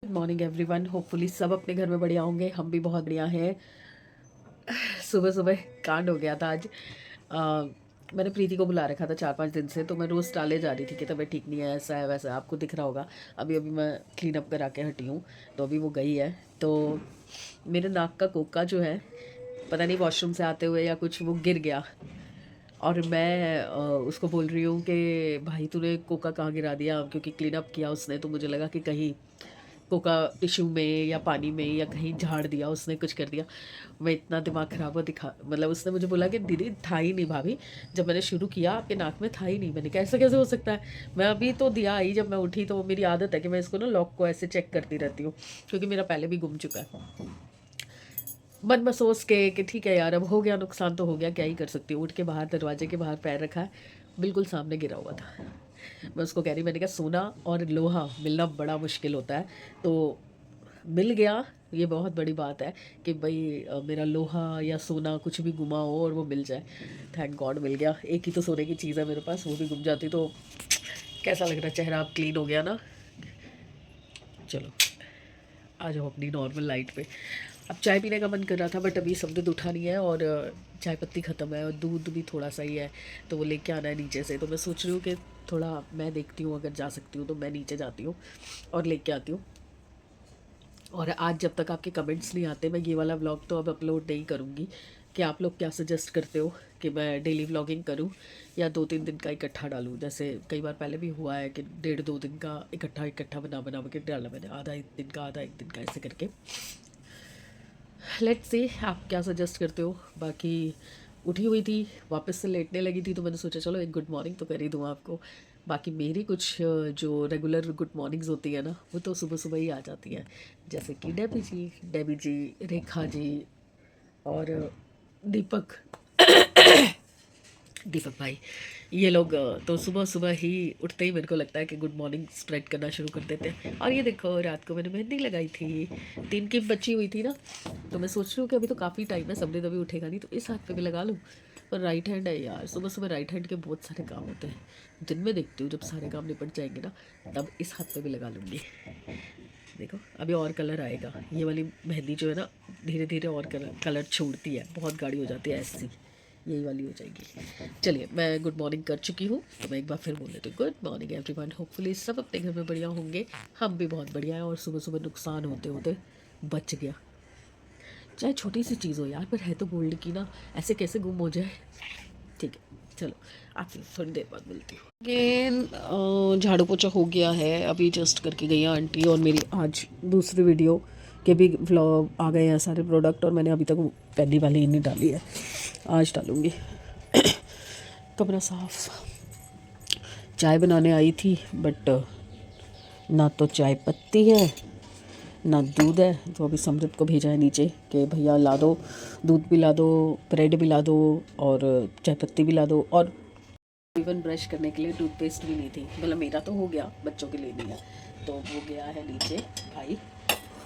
Morning everyone. Hopefully सब अपने घर में बढ़िया होंगे, हम भी बहुत बढ़िया हैं। सुबह सुबह कांड हो गया था आज। मैंने प्रीति को बुला रखा था 4-5 दिन से, तो मैं रोज़ टाले जा रही थी कि तबीयत ठीक नहीं है, ऐसा है वैसा है, आपको दिख रहा होगा। अभी अभी मैं क्लीन अप करा के हटी हूँ, तो अभी वो गई है। तो मेरे नाक का कोका जो है, पता नहीं वॉशरूम से आते हुए या कुछ वो गिर गया। और मैं उसको बोल रही हूँ कि भाई तूने कोका कहाँ गिरा दिया, क्योंकि क्लीन अप किया उसने, तो मुझे लगा कि कहीं कोका टिश्यू में या पानी में या कहीं झाड़ दिया उसने, कुछ कर दिया। मैं इतना दिमाग ख़राब हुआ, दिखा मतलब उसने मुझे बोला कि दीदी था ही नहीं भाभी, जब मैंने शुरू किया आपके नाक में था ही नहीं। मैंने कहा ऐसा कैसे हो सकता है। मैं अभी तो दिया आई जब मैं उठी, तो मेरी आदत है कि मैं इसको ना लॉक को ऐसे चेक करती रहती हूँ, क्योंकि मेरा पहले भी गुम चुका है। मन में सोच के कि ठीक है यार, अब हो गया नुकसान तो हो गया, क्या ही कर सकती हूँ। उठ के बाहर दरवाजे के बाहर पैर रखा है, बिल्कुल सामने गिरा हुआ था। मैं उसको कह रही, मैंने कहा सोना और लोहा मिलना बड़ा मुश्किल होता है, तो मिल गया। ये बहुत बड़ी बात है कि भाई मेरा लोहा या सोना कुछ भी गुमा हो और वो मिल जाए। थैंक गॉड मिल गया। एक ही तो सोने की चीज़ है मेरे पास, वो भी गुम जाती तो कैसा लग रहा है। चेहरा अब क्लीन हो गया ना। चलो आ जाओ अपनी नॉर्मल लाइट पे। अब चाय पीने का मन कर रहा था, बट अभी समझ उठा नहीं है, और चाय पत्ती ख़त्म है और दूध भी थोड़ा सा ही है, तो वो लेके आना है नीचे से। तो मैं सोच रही हूँ कि थोड़ा मैं देखती हूँ, अगर जा सकती हूँ तो मैं नीचे जाती हूँ और लेके आती हूँ। और आज जब तक आपके कमेंट्स नहीं आते, मैं ये वाला व्लॉग तो अब अपलोड नहीं करूँगी। कि आप लोग क्या सजेस्ट करते हो कि मैं डेली व्लॉगिंग करूँ या 2-3 दिन का इकट्ठा डालूँ। जैसे कई बार पहले भी हुआ है कि 1.5-2 दिन का इकट्ठा इकट्ठा बना बना के डाला मैंने, आधा एक दिन का आधा एक दिन का, ऐसे करके। लेट्स सी आप क्या सजेस्ट करते हो। बाकी उठी हुई थी, वापस से लेटने लगी थी, तो मैंने सोचा चलो एक गुड मॉर्निंग तो कर ही दूँ आपको। बाकी मेरी कुछ जो रेगुलर गुड मॉर्निंग्स होती है ना, वो तो सुबह सुबह ही आ जाती है। जैसे कि डेबी जी, रेखा जी और दीपक दीपक भाई, ये लोग तो सुबह सुबह ही उठते ही मेरे को लगता है कि गुड मॉर्निंग स्प्रेड करना शुरू कर देते हैं। और ये देखो, रात को मैंने मेहंदी लगाई थी, 3 की बची हुई थी ना, तो मैं सोच रही हूँ कि अभी तो काफ़ी टाइम है, सबने तभी उठेगा नहीं, तो इस हाथ पे भी लगा लूँ। पर राइट हैंड है यार, सुबह सुबह राइट हैंड के बहुत सारे काम होते हैं। दिन में देखती हूँ जब सारे काम निपट जाएंगे ना, तब इस हाथ पे भी लगा लूँगी। देखो अभी और कलर आएगा, ये वाली मेहंदी जो है ना, धीरे धीरे और कलर कलर छोड़ती है, बहुत गाढ़ी हो जाती है ऐसी, यही वाली हो जाएगी। चलिए मैं गुड मॉर्निंग कर चुकी हूँ, तो मैं एक बार फिर बोल देती हूँ गुड मॉर्निंग एवरीवन। होपफुली सब अपने घर में बढ़िया होंगे, हम भी बहुत बढ़िया हैं। और सुबह सुबह नुकसान होते होते बच गया। चाहे छोटी सी चीज़ हो यार, पर है तो गोल्ड की ना, ऐसे कैसे गुम हो जाए। ठीक है चलो, आपसे थोड़ी देर बाद मिलती हूँ। अगेन झाड़ू पोछा हो गया है, अभी जस्ट करके गई हैं आंटी। और मेरी आज दूसरी वीडियो के भी व्लॉग आ गए हैं सारे प्रोडक्ट, और मैंने अभी तक पहली वाली ही नहीं डाली है, आज डालूँगी। कमरा साफ। चाय बनाने आई थी, बट ना तो चाय पत्ती है ना दूध है, तो अभी समृत को भेजा है नीचे कि भैया ला दो, दूध भी ला दो, ब्रेड भी ला दो और चाय पत्ती भी ला दो। और इवन ब्रश करने के लिए टूथपेस्ट भी नहीं थी, मतलब मेरा तो हो गया, बच्चों के लिए नहीं है। तो वो गया है नीचे भाई,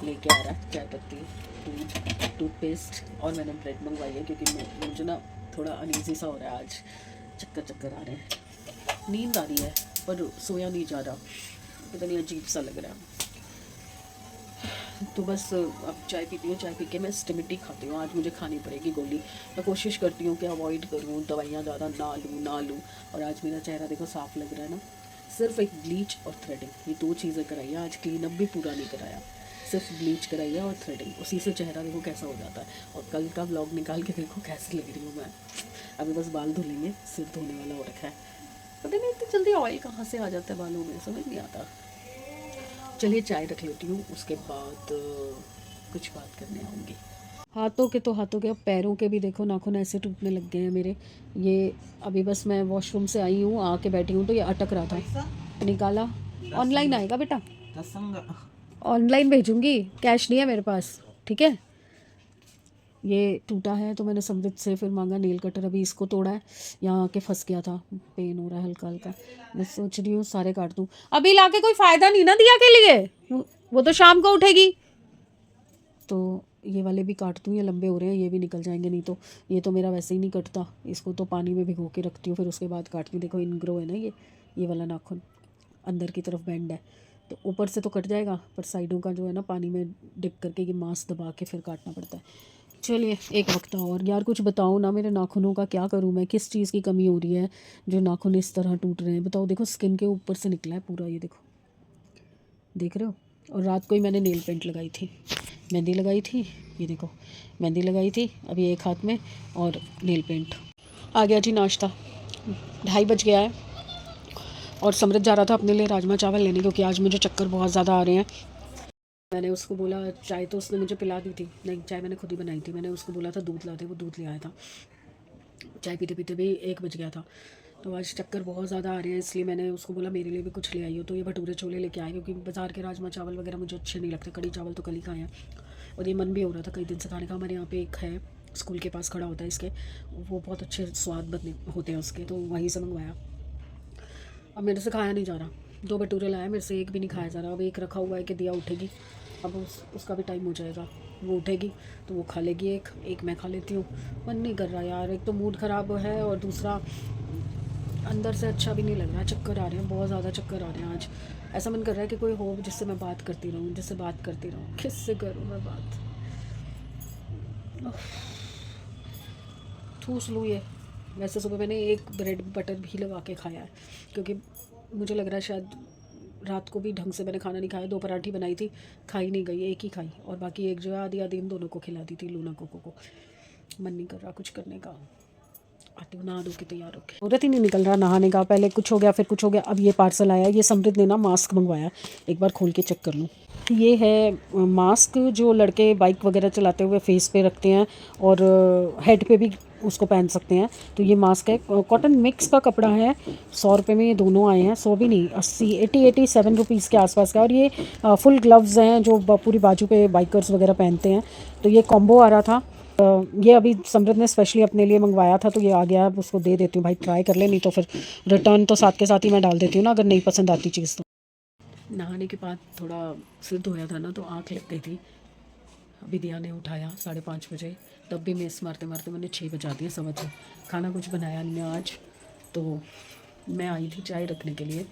लेके आ रहा है चाय पत्ती, दूध, टूथपेस्ट, और मैंने ब्रेड मंगवाई है, क्योंकि मुझे ना थोड़ा अनईजी सा हो रहा है आज, चक्कर चक्कर आ रहे हैं, नींद आ रही है पर सोया नहीं जा रहा, पता नहीं अजीब सा लग रहा है। तो बस अब चाय पीती हूँ, चाय पी के मैं स्टिमिटी खाती हूँ, आज मुझे खानी पड़ेगी गोली। मैं कोशिश करती हूँ कि अवॉइड करूँ, दवाइयाँ ज़्यादा ना लूँ। और आज मेरा चेहरा देखो साफ़ लग रहा है ना, सिर्फ एक ब्लीच और थ्रेडिंग, ये 2 चीज़ें कराई हैं आज, क्लीन अप भी पूरा नहीं कराया, सिर्फ ब्लीच कराई है और थ्रेडिंग, उसी से चेहरा देखो कैसा हो जाता है। और कल का व्लॉग निकाल के देखो कैसी लग रही हूँ मैं। अभी बस बाल धुलेंगे, सिर धोने वाला हो रखा है, पता नहीं इतनी जल्दी ऑयल कहाँ से आ जाता है बालों में, समझ नहीं आता। चलिए चाय रख लेती हूँ, उसके बाद कुछ बात करने आऊँगी। हाथों के तो हाथों के, अब पैरों के भी देखो नाखून ऐसे टूटने लग गए हैं मेरे। ये अभी बस मैं वॉशरूम से आई हूँ, आके बैठी हूँ तो ये अटक रहा था, निकाला। ऑनलाइन आएगा बेटा, ऑनलाइन भेजूँगी, कैश नहीं है मेरे पास, ठीक है। ये टूटा है तो मैंने समृद्ध से फिर मांगा नेल कटर, अभी इसको तोड़ा है, यहाँ आके फंस गया था, पेन हो रहा है हल्का हल्का। मैं सोच रही हूँ सारे काट दूँ, अभी लाके कोई फ़ायदा नहीं ना दिया के लिए, वो तो शाम को उठेगी। तो ये वाले भी काट दूँ, ये लंबे हो रहे हैं, ये भी निकल जाएंगे, नहीं तो ये तो मेरा वैसे ही नहीं कटता, इसको तो पानी में भिगो के रखती हूँ, फिर उसके बाद काटती हूँ। देखो इनग्रो है ना ये वाला नाखून अंदर की तरफ बेंड है, तो ऊपर से तो कट जाएगा, पर साइडों का जो है ना पानी में डिप करके ये मांस दबा के फिर काटना पड़ता है। चलिए एक वक्त और यार कुछ बताओ ना, मेरे नाखूनों का क्या करूँ मैं, किस चीज़ की कमी हो रही है जो नाखून इस तरह टूट रहे हैं, बताओ। देखो स्किन के ऊपर से निकला है पूरा, ये देखो, देख रहे हो। और रात को ही मैंने नेल पेंट लगाई थी, मेहंदी लगाई थी, ये देखो मेहंदी लगाई थी अभी एक हाथ में, और नेल पेंट। आ गया जी नाश्ता, 2:30 बज गया है। और समृद्ध जा रहा था अपने लिए राजमा चावल लेने, क्योंकि आज मुझे चक्कर बहुत ज़्यादा आ रहे हैं। मैंने उसको बोला चाय, तो उसने मुझे पिला दी थी, नहीं चाय मैंने खुद ही बनाई थी। मैंने उसको बोला था दूध ला दे, वो दूध ले आया था। चाय पीते पीते भी 1 बज गया था। तो आज चक्कर बहुत ज़्यादा आ रहे हैं, इसलिए मैंने उसको बोला मेरे लिए भी कुछ ले आई हो। तो ये भटूरे छोले लेके आए, क्योंकि बाज़ार के राजमा चावल वगैरह मुझे अच्छे नहीं लगते, कड़ी चावल तो कल ही खाए हैं। और ये मन भी हो रहा था कई दिन से खाने का। हमारे यहाँ पे एक है स्कूल के पास खड़ा होता है इसके, वो बहुत अच्छे स्वाद बने होते हैं उसके, तो वहीं से मंगवाया। अब मेरे से खाया नहीं जा रहा, 2 भटूरे लाया, मेरे से एक भी नहीं खाया जा रहा। अब एक रखा हुआ है कि दिया उठेगी, अब उसका भी टाइम हो जाएगा, वो उठेगी तो वो खा लेगी, एक मैं खा लेती हूँ। मन नहीं कर रहा यार, एक तो मूड ख़राब है और दूसरा अंदर से अच्छा भी नहीं लग रहा। चक्कर आ रहे हैं, बहुत ज़्यादा चक्कर आ रहे हैं आज। ऐसा मन कर रहा है कि कोई हो जिससे मैं बात करती रहूँ, जिससे बात करती रहूँ। किससे करूँ मैं बात, ठूस लूँ ये। वैसे सुबह मैंने एक ब्रेड बटर भी लगा के खाया है, क्योंकि मुझे लग रहा है शायद रात को भी ढंग से मैंने खाना नहीं खाया। 2 पराठी बनाई थी, खाई नहीं गई, एक ही खाई, और बाकी एक जो है आधी आधी इन दोनों को खिला दी थी, लूना को। मन नहीं कर रहा कुछ करने का। आती हूँ नहा धो के तैयार होके, जरूरत ही नहीं निकल रहा नहाने का। पहले कुछ हो गया फिर कुछ हो गया। अब ये पार्सल आया, ये समृद्ध ने ना मास्क मंगवाया, एक बार खोल के चेक कर लूँ। ये है मास्क जो लड़के बाइक वगैरह चलाते हुए फेस पे रखते हैं, और हेड पे भी उसको पहन सकते हैं। तो ये मास्क है, कॉटन मिक्स का कपड़ा है। 100 रुपये में ये दोनों आए हैं, 100 भी नहीं, 87 रुपीज़ के आसपास का। और ये फुल ग्लव्स हैं जो पूरी बाजू पे बाइकर्स वगैरह पहनते हैं। तो ये कॉम्बो आ रहा था। ये अभी समृद्ध ने स्पेशली अपने लिए मंगवाया था, तो ये आ गया। अब उसको दे देती हूँ, भाई ट्राई कर ले, नहीं तो फिर रिटर्न तो साथ के साथ ही मैं डाल देती हूँ ना, अगर नहीं पसंद आती चीज़ तो। नहाने के बाद थोड़ा सिर धोया था ना, तो आँख लग गई थी। अभी दिया ने उठाया 5:30 बजे, तब भी मेस मारते मारते मैंने 6 बजा दिए, 6:15। खाना कुछ बनाया नहीं आज, तो मैं आई थी चाय रखने के लिए,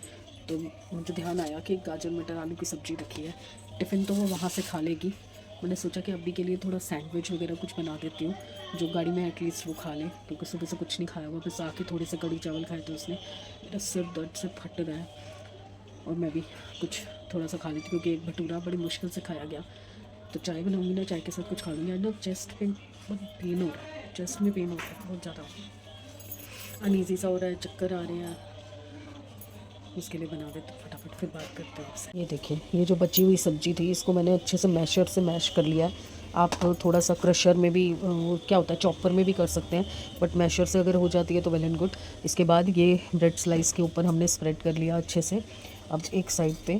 तो मुझे ध्यान आया कि गाजर मटर आलू की सब्ज़ी रखी है। टिफ़िन तो वो वहाँ से खा लेगी। मैंने सोचा कि अभी के लिए थोड़ा सैंडविच वगैरह कुछ बना देती हूँ, जो गाड़ी में एटलीस्ट वो खा ले, क्योंकि सुबह से कुछ नहीं खाया हुआ, बस आके थोड़े से कड़ी चावल खाए थे उसने। मेरा सिर दर्द से फट रहा है, और मैं भी कुछ थोड़ा सा खा ली थी, क्योंकि एक भटूरा बड़ी मुश्किल से खाया गया। तो चाय बनाऊंगी ना, चाय के साथ कुछ खा लूँगी। आज ना चेस्ट पेन, बहुत पेन हो रहा है, चेस्ट में पेन हो रहा है बहुत ज़्यादा, अनईजी सा हो रहा है, चक्कर आ रहे हैं। उसके लिए बना देते फटाफट, फिर बात करते हैं आपसे। ये देखिए, ये जो बची हुई सब्ज़ी थी, इसको मैंने अच्छे से मैशर से मैश कर लिया है। आप थोड़ा सा क्रशर में भी, वो क्या होता है, चॉपर में भी कर सकते हैं, बट मैशर से अगर हो जाती है तो वेल एंड गुड। इसके बाद ये ब्रेड स्लाइस के ऊपर हमने स्प्रेड कर लिया अच्छे से। अब एक साइड पे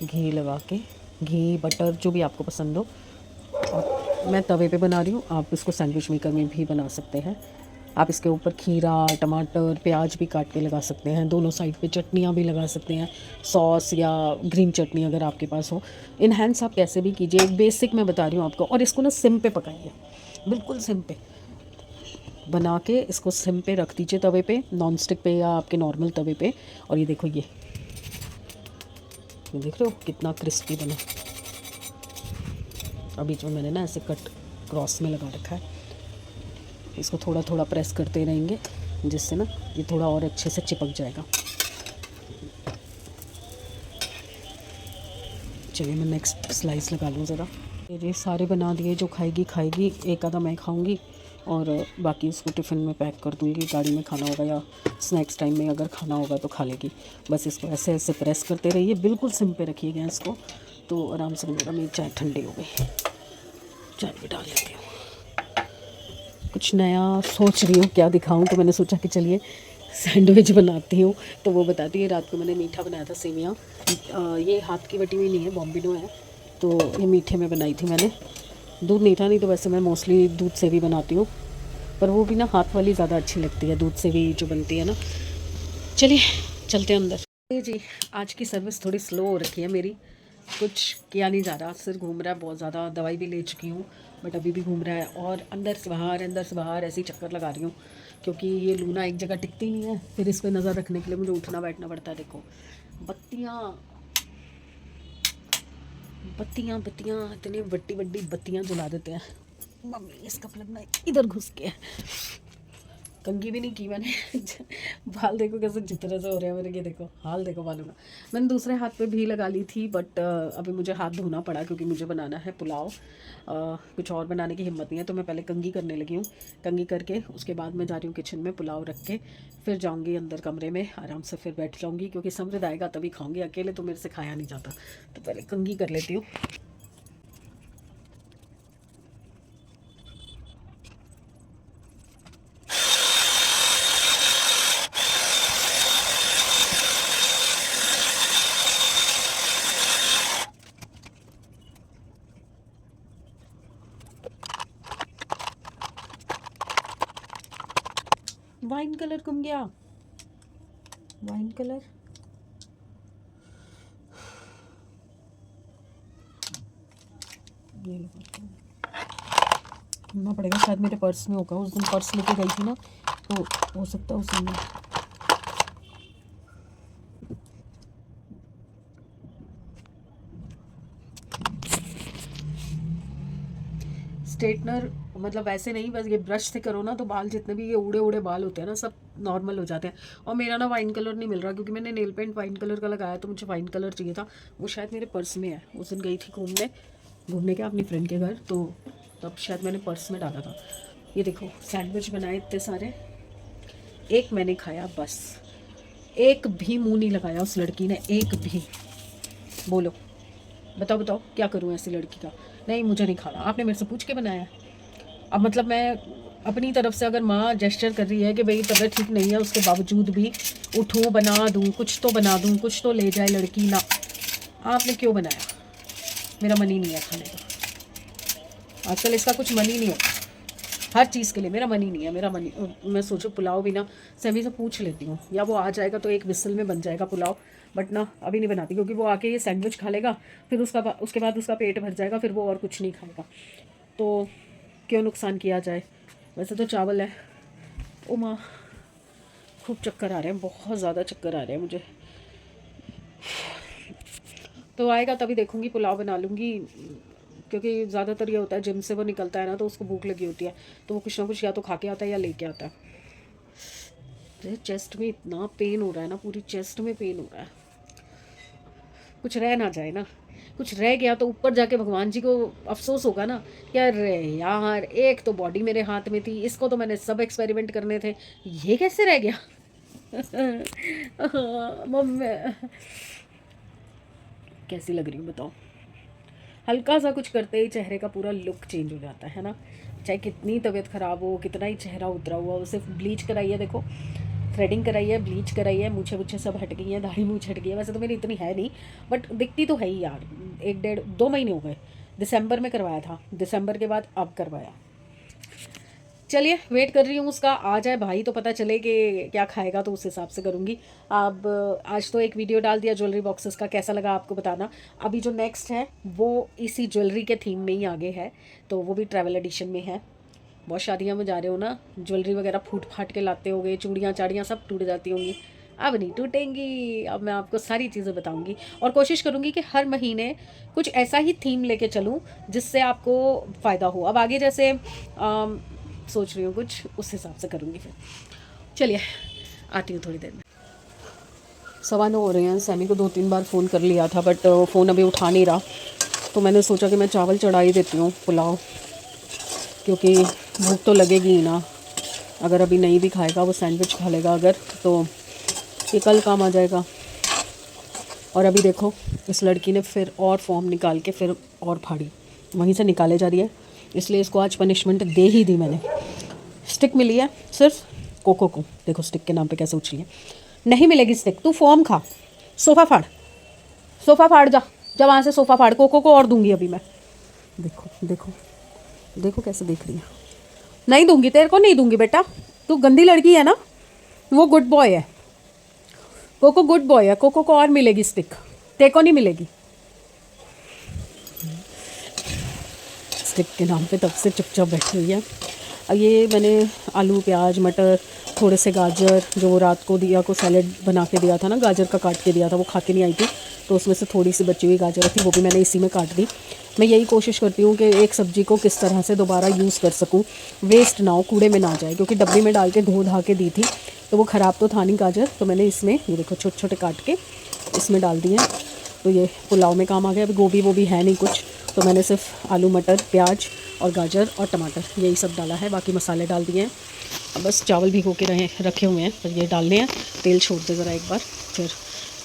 घी लगा के, घी बटर जो भी आपको पसंद हो, और मैं तवे पे बना रही हूँ, आप इसको सैंडविच मेकर में भी बना सकते हैं। आप इसके ऊपर खीरा, टमाटर, प्याज भी काट के लगा सकते हैं। दोनों साइड पे चटनियाँ भी लगा सकते हैं, सॉस या ग्रीन चटनी अगर आपके पास हो। इन्हेंस आप कैसे भी कीजिए, एक बेसिक मैं बता रही हूँ आपको। और इसको ना सिम पे पकाइए, बिल्कुल सिम पे बना के इसको सिम पे रख दीजिए, तवे पे, नॉन स्टिक पे या आपके नॉर्मल तवे पे। और ये देखो, ये देख रहे हो कितना क्रिस्पी बना। अभी जो मैंने ना ऐसे कट क्रॉस में लगा रखा है, इसको थोड़ा थोड़ा प्रेस करते रहेंगे, जिससे ना ये थोड़ा और अच्छे से चिपक जाएगा। चलिए मैं नेक्स्ट स्लाइस लगा लूँ ज़रा। ये सारे बना दिए, जो खाएगी खाएगी, एक आधा मैं खाऊंगी, और बाकी इसको टिफ़िन में पैक कर दूँगी। गाड़ी में खाना होगा या स्नैक्स टाइम में अगर खाना होगा तो खा लेगी। बस इसको ऐसे ऐसे प्रेस करते रहिए, बिल्कुल सिम पे रखिए गैस को, तो आराम से बनेगा। मेरी चाय ठंडी हो गई, चाय भी डाल लेती हूँ। कुछ नया सोच रही हूँ क्या दिखाऊं, तो मैंने सोचा कि चलिए सैंडविच बनाती हूँ। तो वो बताती है, रात को मैंने मीठा बनाया था, सेवियाँ। ये हाथ की बटी हुई नहीं है, बॉम्बिनो है, तो ये मीठे में बनाई थी मैंने। दूध नहीं था, नहीं तो वैसे मैं मोस्टली दूध से भी बनाती हूँ, पर वो भी ना हाथ वाली ज़्यादा अच्छी लगती है, दूध से भी जो बनती है ना। चलिए चलते हैं अंदर। जी, आज की सर्विस थोड़ी स्लो हो रखी है मेरी, कुछ किया नहीं जा रहा, सिर घूम रहा है बहुत ज़्यादा। दवाई भी ले चुकी हूँ, बट अभी भी घूम रहा है, और अंदर से बाहर ऐसे ही चक्कर लगा रही हूँ, क्योंकि ये लूना एक जगह टिकती नहीं है। फिर इस पर नज़र रखने के लिए मुझे उठना बैठना पड़ता है। देखो बत्तियाँ बत्तियाँ बत्तियाँ इतनी बड्डी बड्डी बत्तियाँ जला देते हैं। मम्मी इसका प्लग ना इधर घुस के कंघी भी नहीं की मैंने। बाल देखो कैसे जितने से हो रहे हैं मेरे, ये देखो हाल देखो बालों का। मैंने दूसरे हाथ पे भी लगा ली थी, बट अभी मुझे हाथ धोना पड़ा क्योंकि मुझे बनाना है पुलाव। कुछ और बनाने की हिम्मत नहीं है, तो मैं पहले कंघी करने लगी हूँ। कंघी करके उसके बाद मैं जा रही हूँ किचन में, पुलाव रख के फिर जाऊँगी अंदर कमरे में आराम से, फिर बैठ जाऊँगी क्योंकि समृद्ध आएगा तभी खाऊँगी, अकेले तो मेरे से खाया नहीं जाता। तो पहले कंघी कर लेती हूँ। वाइन कलर गुम गया, वाइन कलर ये ढूंढना पड़ेगा, शायद मेरे पर्स में होगा। उस दिन पर्स लेके गई थी ना, तो हो सकता है उसी में। स्ट्रेटनर मतलब वैसे नहीं, बस ये ब्रश से करो ना तो बाल जितने भी ये उड़े उड़े बाल होते हैं ना सब नॉर्मल हो जाते हैं। और मेरा ना वाइन कलर नहीं मिल रहा क्योंकि मैंने नेल पेंट वाइन कलर का लगाया, तो मुझे वाइन कलर चाहिए था। वो शायद मेरे पर्स में है। उस दिन गई थी घूमने क्या अपनी फ्रेंड के घर, तो तब शायद मैंने पर्स में डाला था। ये देखो सैंडविच बनाए इतने सारे, एक मैंने खाया बस, एक भी मुँह नहीं लगाया उस लड़की ने, एक भी। बोलो बताओ बताओ क्या करूँ ऐसी लड़की का। नहीं मुझे नहीं खाना, आपने मेरे से पूछ के बनाया। अब मतलब मैं अपनी तरफ से अगर माँ जेस्चर कर रही है कि भाई तबीयत ठीक नहीं है, उसके बावजूद भी उठूँ बना दूँ, कुछ तो बना दूँ, कुछ तो ले जाए लड़की ना। आपने क्यों बनाया? मेरा मन ही नहीं है खाने का आजकल, इसका कुछ मन ही नहीं होता। हर चीज़ के लिए मेरा मन ही नहीं है, मेरा मन ही। मैं सोचूं पुलाव भी ना सभी से पूछ लेती हूँ, या वो आ जाएगा तो एक विसल में बन जाएगा पुलाव, बट ना अभी नहीं बनाती क्योंकि वो आके ये सैंडविच खा लेगा, फिर उसके बाद उसका पेट भर जाएगा, फिर वो और कुछ नहीं खाएगा, तो क्यों नुकसान किया जाए। वैसे तो चावल है। ओ माँ खूब चक्कर आ रहे हैं, बहुत ज़्यादा चक्कर आ रहे हैं मुझे। तो आएगा तभी देखूँगी, पुलाव बना लूँगी क्योंकि ज़्यादातर ये होता है जिम से वो निकलता है ना, तो उसको भूख लगी होती है, तो वो कुछ ना कुछ या तो खा के आता है या लेके आता है। चेस्ट में इतना पेन हो रहा है ना, पूरी चेस्ट में पेन हो रहा है। कुछ रह ना जाए ना, कुछ रह गया तो ऊपर जाके भगवान जी को अफसोस होगा ना, यार यार एक तो बॉडी मेरे हाथ में थी, इसको तो मैंने सब एक्सपेरिमेंट करने थे, ये कैसे रह गया। मम्मी कैसी लग रही हूँ बताओ। हल्का सा कुछ करते ही चेहरे का पूरा लुक चेंज हो जाता है ना, चाहे कितनी तबीयत ख़राब हो, कितना ही चेहरा उतरा हुआ हो। सिर्फ ब्लीच कराई है, देखो थ्रेडिंग कराई है, ब्लीच कराई है, मूछे वूछे सब हट गई हैं, दाढ़ी मूछ हट गई है। वैसे तो मेरी इतनी है नहीं, बट दिखती तो है ही यार। 1 डेढ़ 2 महीने हो गए, दिसंबर में करवाया था, दिसंबर के बाद अब करवाया। चलिए वेट कर रही हूँ उसका, आ जाए भाई तो पता चले कि क्या खाएगा, तो उस हिसाब से करूँगी। अब आज तो एक वीडियो डाल दिया ज्वेलरी बॉक्सेस का, कैसा लगा आपको बताना। अभी जो नेक्स्ट है वो इसी ज्वेलरी के थीम में ही आगे है, तो वो भी ट्रैवल एडिशन में है। बहुत शादियाँ में जा रहे हो ना, ज्वेलरी वगैरह फूट फाट के लाते होगे, चूड़ियाँ चाड़ियाँ सब टूट जाती होंगी, अब नहीं टूटेंगी। अब मैं आपको सारी चीज़ें बताऊंगी और कोशिश करूंगी कि हर महीने कुछ ऐसा ही थीम लेके चलूं जिससे आपको फ़ायदा हो। अब आगे जैसे सोच रही हूँ कुछ, उस हिसाब से करूँगी फिर। चलिए आती हूँ थोड़ी देर में। 9:15 हो रहे हैं। सैमी को 2-3 बार फ़ोन कर लिया था, बट फ़ोन अभी उठा नहीं रहा, तो मैंने सोचा कि मैं चावल चढ़ा ही देती हूँ पुलाव, क्योंकि भूख तो लगेगी ही ना। अगर अभी नहीं भी खाएगा, वो सैंडविच खा लेगा अगर, तो ये कल काम आ जाएगा। और अभी देखो इस लड़की ने फिर और फॉर्म निकाल के फिर और फाड़ी, वहीं से निकाले जा रही है, इसलिए इसको आज पनिशमेंट दे ही दी मैंने। स्टिक मिली है सिर्फ कोको को, देखो स्टिक के नाम पे कैसे उछली है। नहीं मिलेगी स्टिक, तू फॉर्म खा, सोफ़ा फाड़, सोफ़ा फाड़, जा जा वहाँ से सोफ़ा फाड़, कोको को और दूंगी अभी मैं। देखो देखो देखो कैसे देख रही है। नहीं दूंगी तेरे को, नहीं दूंगी बेटा, तू गंदी लड़की है ना। वो गुड बॉय है, कोको गुड बॉय है, कोको को और मिलेगी स्टिक, तेरे को नहीं मिलेगी। स्टिक के नाम पे तब से चुपचाप बैठी हुई है। अब ये मैंने आलू प्याज मटर थोड़े से गाजर, जो रात को दिया को सैलेड बना के दिया था ना, गाजर का काट के दिया था, वो खा के नहीं आई थी, तो उसमें से थोड़ी सी बची हुई गाजर थी, वो भी मैंने इसी में काट दी। मैं यही कोशिश करती हूँ कि एक सब्ज़ी को किस तरह से दोबारा यूज़ कर सकूँ, वेस्ट ना हो, कूड़े में ना जाए, क्योंकि डब्बी में डाल के धो धा के दी थी तो वो ख़राब तो था नहीं गाजर। तो मैंने इसमें ये देखो छोटे छोटे काट के इसमें डाल दिए, तो ये पुलाव में काम आ गया। अभी गोभी वो भी है नहीं कुछ, तो मैंने सिर्फ आलू मटर प्याज और गाजर और टमाटर यही सब डाला है, बाकी मसाले डाल दिए हैं। अब बस चावल भिगो के रखे हुए हैं, पर ये डालने हैं। तेल छोड़ दे ज़रा एक बार, फिर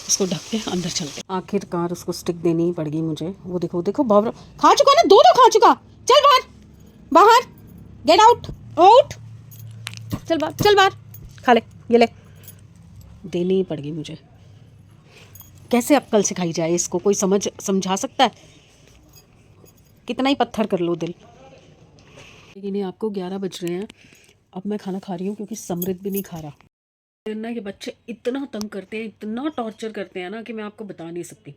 इसको ढक के अंदर चलते। आखिरकार उसको स्टिक देनी ही पड़ेगी मुझे। वो देखो देखो बाबर खा चुका ना, दो खा चुका। चल बाहर बाहर, गेट आउट आउट, चल बाहर चल बाहर, खा ले, ये ले। देनी ही पड़ेगी मुझे। कैसे अक्ल सिखाई जाए इसको, कोई समझा सकता है? कितना ही पत्थर कर लो दिल। लेकिन आपको 11 बज रहे हैं, अब मैं खाना खा रही हूँ क्योंकि समृद्ध भी नहीं खा रहा ना। ये बच्चे इतना तंग करते हैं, इतना टॉर्चर करते हैं ना कि मैं आपको बता नहीं सकती।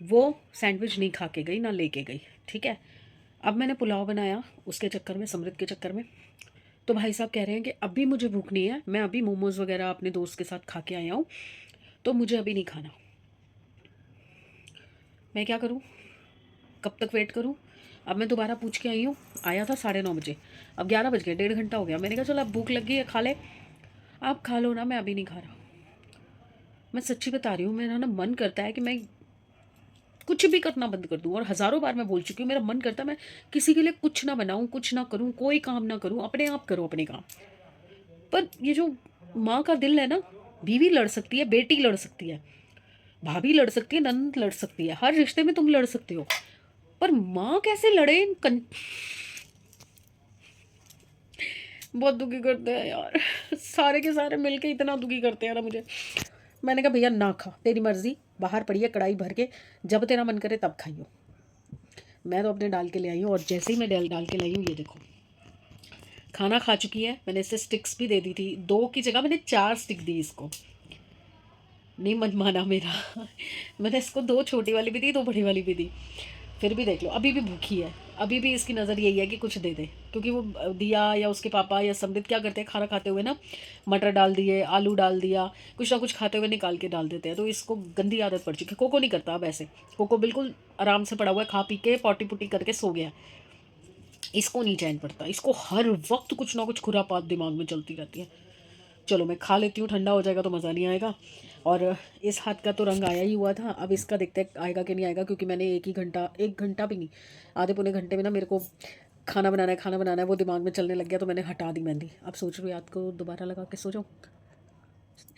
वो सैंडविच नहीं खा के गई ना लेके गई, ठीक है। अब मैंने पुलाव बनाया उसके चक्कर में, समृद्ध के चक्कर में। तो भाई साहब कह रहे हैं कि अभी मुझे भूख नहीं है, मैं अभी मोमोज़ वगैरह अपने दोस्त के साथ खा के आया हूँ, तो मुझे अभी नहीं खाना। मैं क्या करूँ, कब तक वेट करूँ? अब मैं दोबारा पूछ के आई हूँ, आया था 9:30 बजे, अब 11 बज गए, 1.5 घंटा हो गया। मैंने कहा चलो अब भूख लगी है, खा ले। आप खा लो ना, मैं अभी नहीं खा रहा। मैं सच्ची बता रही हूँ, मेरा ना मन करता है कि मैं कुछ भी करना बंद कर दूँ। और हज़ारों बार मैं बोल चुकी हूँ, मेरा मन करता है मैं किसी के लिए कुछ ना बनाऊँ, कुछ ना करूँ, कोई काम ना करूँ, अपने आप करो अपने काम। पर ये जो माँ का दिल है ना, बीवी लड़ सकती है, बेटी लड़ सकती है, भाभी लड़ सकती है, ननद लड़ सकती है, हर रिश्ते में तुम लड़ सकते हो, पर माँ कैसे लड़े बहुत दुखी करते हैं यार। सारे के सारे मिलके इतना दुखी करते हैं ना मुझे। मैंने कहा भैया ना खा, तेरी मर्जी, बाहर पड़ी है कढ़ाई भर के, जब तेरा मन करे तब खाइयो। मैं तो अपने डाल के ले आई हूँ, और जैसे ही मैं डाल के लाई हूँ, ये देखो खाना खा चुकी है। मैंने इसे स्टिक्स भी दे दी थी, 2 की जगह मैंने 4 स्टिक दी इसको। नहीं मन माना मेरा। मैंने इसको 2 छोटी वाली भी दी, 2 बड़ी वाली भी दी। फिर भी देख लो अभी भी भूखी है, अभी भी इसकी नज़र यही है कि कुछ दे दे। क्योंकि वो दिया या उसके पापा या समृद्ध क्या करते हैं, खाना खाते हुए ना मटर डाल दिए, आलू डाल दिया, कुछ ना कुछ खाते हुए निकाल के डाल देते हैं। तो इसको गंदी आदत पड़ चुकी है। कोको नहीं करता अब ऐसे, कोको बिल्कुल आराम से पड़ा हुआ है, खा पी के पॉटी पुटी करके सो गया। इसको नहीं चैन पड़ता, इसको हर वक्त कुछ ना कुछ खुरापात दिमाग में चलती रहती है। चलो मैं खा लेती हूँ, ठंडा हो जाएगा तो मज़ा नहीं आएगा। और इस हाथ का तो रंग आया ही हुआ था, अब इसका देखते हैं आएगा कि नहीं आएगा। क्योंकि मैंने 1 घंटा भी नहीं, आधे पौने घंटे में ना मेरे को खाना बनाना है वो दिमाग में चलने लग गया, तो मैंने हटा दी मेहंदी। अब सोच रही हूँ रात को दोबारा लगा के सो जाऊँ,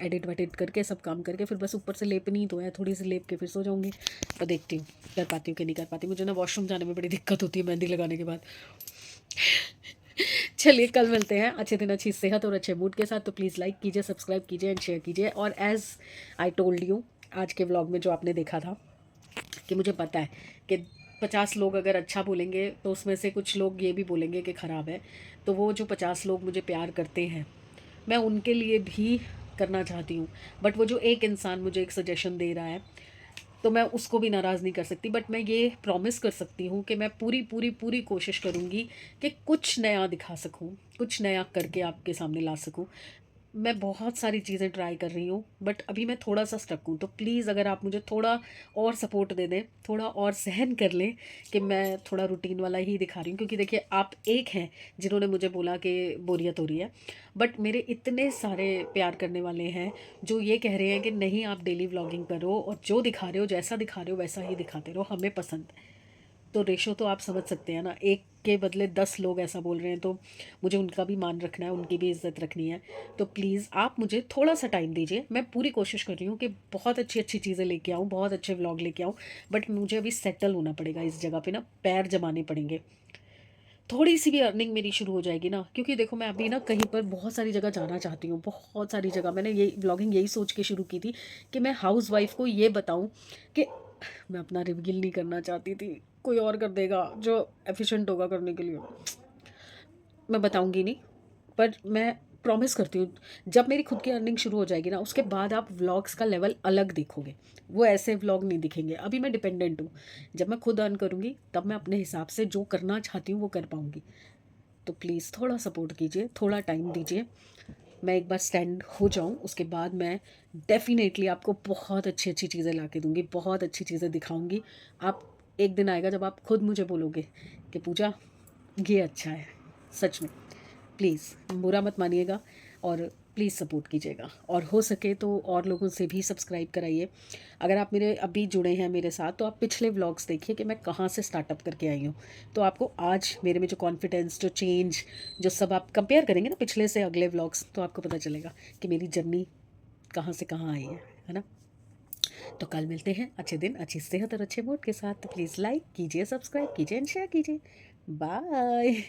एडिट वेडिट करके सब काम करके, फिर बस ऊपर से लेपनी तो है, थोड़ी सी लेप के फिर सो जाऊँगी। तो देखती हूँ कर पाती हूँ कि नहीं कर पाती। मुझे ना वॉशरूम जाने में बड़ी दिक्कत होती है मेहंदी लगाने के बाद। चलिए कल मिलते हैं अच्छे दिन, अच्छी सेहत और अच्छे मूड के साथ। तो प्लीज़ लाइक कीजिए, सब्सक्राइब कीजिए एंड शेयर कीजिए। और एज़ आई टोल्ड यू, आज के व्लॉग में जो आपने देखा था, कि मुझे पता है कि 50 लोग अगर अच्छा बोलेंगे तो उसमें से कुछ लोग ये भी बोलेंगे कि ख़राब है। तो वो जो 50 लोग मुझे प्यार करते हैं, मैं उनके लिए भी करना चाहती हूँ। बट वो जो एक इंसान मुझे एक सजेशन दे रहा है, तो मैं उसको भी नाराज़ नहीं कर सकती। बट मैं ये प्रॉमिस कर सकती हूँ कि मैं पूरी पूरी पूरी कोशिश करूँगी कि कुछ नया दिखा सकूँ, कुछ नया करके आपके सामने ला सकूँ। मैं बहुत सारी चीज़ें ट्राई कर रही हूँ, बट अभी मैं थोड़ा सा स्टक हूँ। तो प्लीज़ अगर आप मुझे थोड़ा और सपोर्ट दे दें, थोड़ा और सहन कर लें कि मैं थोड़ा रूटीन वाला ही दिखा रही हूँ। क्योंकि देखिए आप एक हैं जिन्होंने मुझे बोला कि बोरियत हो रही है, बट मेरे इतने सारे प्यार करने वाले हैं जो ये कह रहे हैं कि नहीं आप डेली व्लॉगिंग करो, और जो दिखा रहे हो, जैसा दिखा रहे हो वैसा ही दिखाते रहो, हमें पसंद है। तो रेशो तो आप समझ सकते हैं ना, एक के बदले 10 लोग ऐसा बोल रहे हैं, तो मुझे उनका भी मान रखना है, उनकी भी इज़्ज़त रखनी है। तो प्लीज़ आप मुझे थोड़ा सा टाइम दीजिए। मैं पूरी कोशिश कर रही हूँ कि बहुत अच्छी अच्छी चीज़ें लेके आऊँ, बहुत अच्छे व्लॉग लेके आऊँ, बट मुझे अभी सेटल होना पड़ेगा इस जगह पे ना, पैर जमाने पड़ेंगे। थोड़ी सी भी अर्निंग मेरी शुरू हो जाएगी ना, क्योंकि देखो मैं अभी ना कहीं पर बहुत सारी जगह जाना चाहती हूँ, बहुत सारी जगह। मैंने ये व्लॉगिंग यही सोच के शुरू की थी कि मैं हाउस वाइफ को ये बताऊँ कि मैं अपना रिवील नहीं करना चाहती थी, कोई और कर देगा जो एफिशिएंट होगा करने के लिए, मैं बताऊंगी नहीं। पर मैं प्रॉमिस करती हूँ, जब मेरी खुद की अर्निंग शुरू हो जाएगी ना, उसके बाद आप व्लॉग्स का लेवल अलग देखोगे। वो ऐसे व्लॉग नहीं दिखेंगे। अभी मैं डिपेंडेंट हूँ, जब मैं खुद अर्न करूँगी तब मैं अपने हिसाब से जो करना चाहती हूँ वो कर पाऊँगी। तो प्लीज़ थोड़ा सपोर्ट कीजिए, थोड़ा टाइम दीजिए। मैं एक बार स्टैंड हो जाऊँ उसके बाद मैं डेफ़िनेटली आपको बहुत अच्छी-अच्छी चीज़ें ला के दूँगी, बहुत अच्छी चीज़ें दिखाऊँगी। आप एक दिन आएगा जब आप खुद मुझे बोलोगे कि पूजा ये अच्छा है, सच में। प्लीज़ बुरा मत मानिएगा और प्लीज़ सपोर्ट कीजिएगा और हो सके तो और लोगों से भी सब्सक्राइब कराइए। अगर आप मेरे अभी जुड़े हैं मेरे साथ तो आप पिछले व्लॉग्स देखिए कि मैं कहाँ से स्टार्टअप करके आई हूँ। तो आपको आज मेरे में जो कॉन्फिडेंस, जो चेंज, जो सब आप कंपेयर करेंगे ना पिछले से अगले व्लॉग्स, तो आपको पता चलेगा कि मेरी जर्नी कहाँ से कहाँ आई है ना? तो कल मिलते हैं अच्छे दिन, अच्छी सेहत और अच्छे मूड के साथ। तो प्लीज़ लाइक कीजिए, सब्सक्राइब कीजिए एंड शेयर कीजिए। बाय।